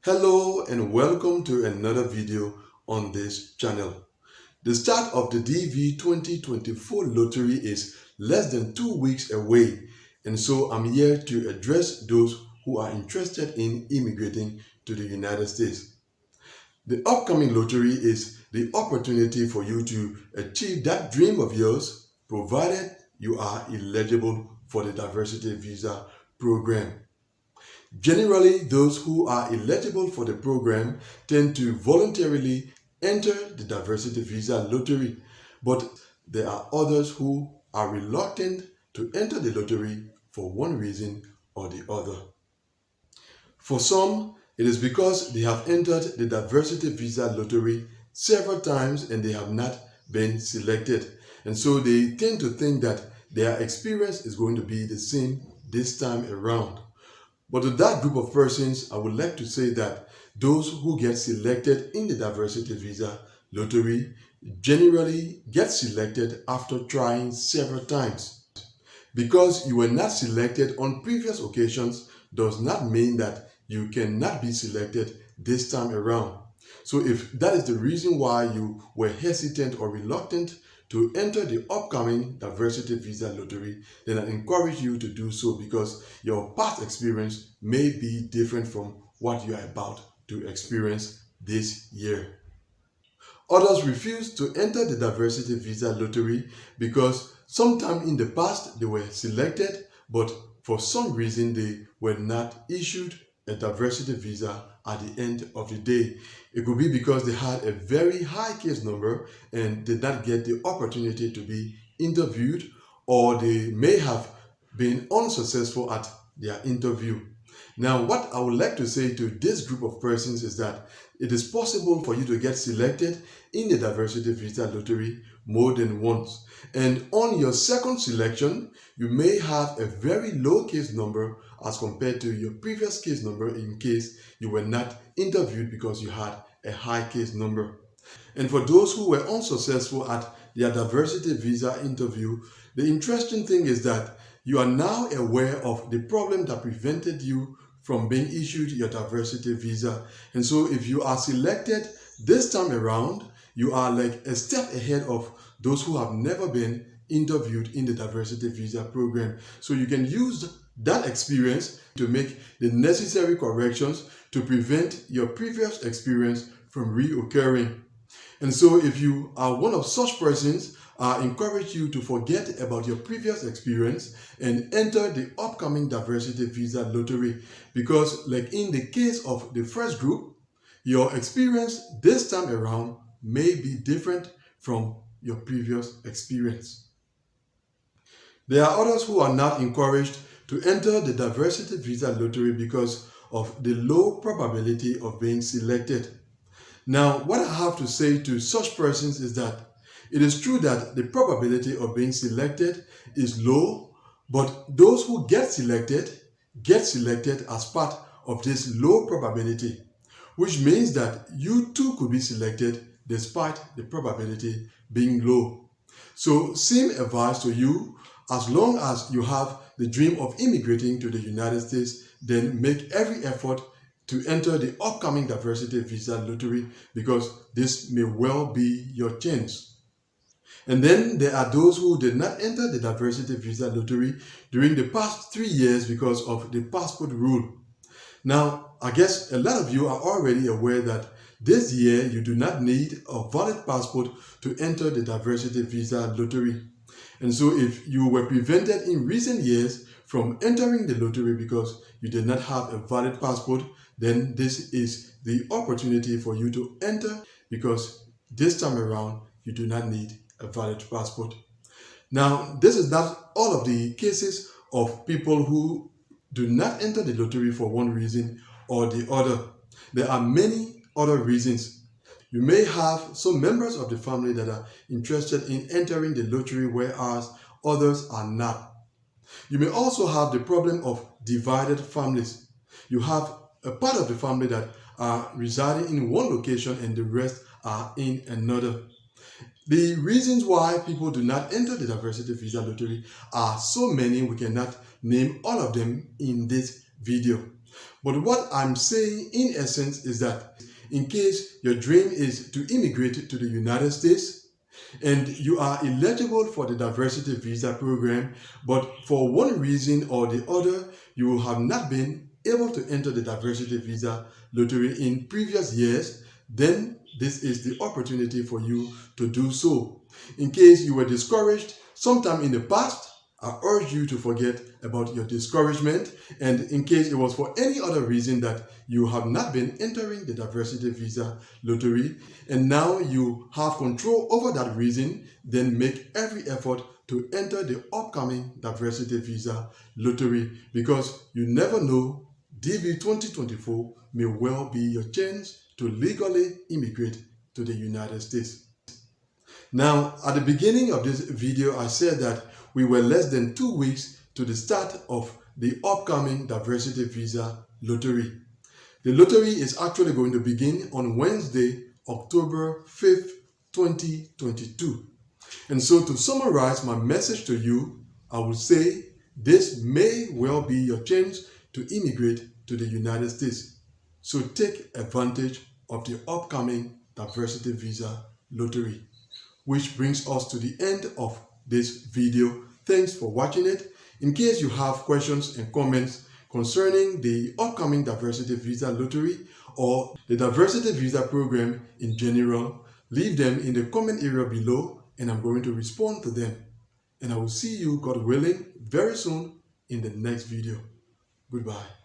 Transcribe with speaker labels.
Speaker 1: Hello and welcome to another video on this channel. The start of the DV 2024 lottery is less than 2 weeks away, and so I'm here to address those who are interested in immigrating to the United States. The upcoming lottery is the opportunity for you to achieve that dream of yours, provided you are eligible for the diversity visa program. Generally, those who are eligible for the program tend to voluntarily enter the diversity visa lottery, but there are others who are reluctant to enter the lottery for one reason or the other. For some, it is because they have entered the diversity visa lottery several times and they have not been selected. And so they tend to think that their experience is going to be the same this time around. But to that group of persons, I would like to say that those who get selected in the diversity visa lottery generally get selected after trying several times. Because you were not selected on previous occasions does not mean that you cannot be selected this time around. So if that is the reason why you were hesitant or reluctant to enter the upcoming diversity visa lottery, then I encourage you to do so, because your past experience may be different from what you are about to experience this year. Others refuse to enter the diversity visa lottery because sometime in the past they were selected, but for some reason they were not issued a diversity visa at the end of the day. It could be because they had a very high case number and did not get the opportunity to be interviewed, or they may have been unsuccessful at their interview. Now, what I would like to say to this group of persons is that it is possible for you to get selected in the diversity visa lottery more than once. And on your second selection, you may have a very low case number as compared to your previous case number in case you were not interviewed because you had a high case number. And for those who were unsuccessful at their diversity visa interview, the interesting thing is that you are now aware of the problem that prevented you from being issued your diversity visa. And so if you are selected this time around, you are like a step ahead of those who have never been interviewed in the diversity visa program. So you can use that experience to make the necessary corrections to prevent your previous experience from reoccurring. And so if you are one of such persons, I encourage you to forget about your previous experience and enter the upcoming diversity visa lottery, because like in the case of the first group, your experience this time around may be different from your previous experience. There are others who are not encouraged to enter the diversity visa lottery because of the low probability of being selected. Now, what I have to say to such persons is that it is true that the probability of being selected is low, but those who get selected as part of this low probability, which means that you too could be selected despite the probability being low. So, same advice to you: as long as you have the dream of immigrating to the United States, then make every effort to enter the upcoming diversity visa lottery, because this may well be your chance. And then there are those who did not enter the diversity visa lottery during the past 3 years because of the passport rule. Now, I guess a lot of you are already aware that this year you do not need a valid passport to enter the diversity visa lottery. And so if you were prevented in recent years from entering the lottery because you did not have a valid passport, then this is the opportunity for you to enter, because this time around you do not need a valid passport. Now, this is not all of the cases of people who do not enter the lottery for one reason or the other. There are many other reasons. You may have some members of the family that are interested in entering the lottery, whereas others are not. You may also have the problem of divided families. You have a part of the family that are residing in one location and the rest are in another. The reasons why people do not enter the diversity visa lottery are so many, we cannot name all of them in this video. But what I'm saying in essence is that in case your dream is to immigrate to the United States and you are eligible for the diversity visa program, but for one reason or the other, you have not been able to enter the diversity visa lottery in previous years, then this is the opportunity for you to do so. In case you were discouraged sometime in the past, I urge you to forget about your discouragement, and in case it was for any other reason that you have not been entering the diversity visa lottery and now you have control over that reason, then make every effort to enter the upcoming diversity visa lottery, because you never know, DV 2024 may well be your chance to legally immigrate to the United States. Now, at the beginning of this video, I said that we were less than 2 weeks to the start of the upcoming diversity visa lottery. The lottery is actually going to begin on Wednesday, October 5th, 2022. And so to summarize my message to you, I would say this may well be your chance to immigrate to the United States. So take advantage of the upcoming diversity visa lottery. Which brings us to the end of this video. Thanks for watching it. In case you have questions and comments concerning the upcoming diversity visa lottery or the diversity visa program in general, leave them in the comment area below and I'm going to respond to them. And I will see you, God willing, very soon in the next video. Goodbye.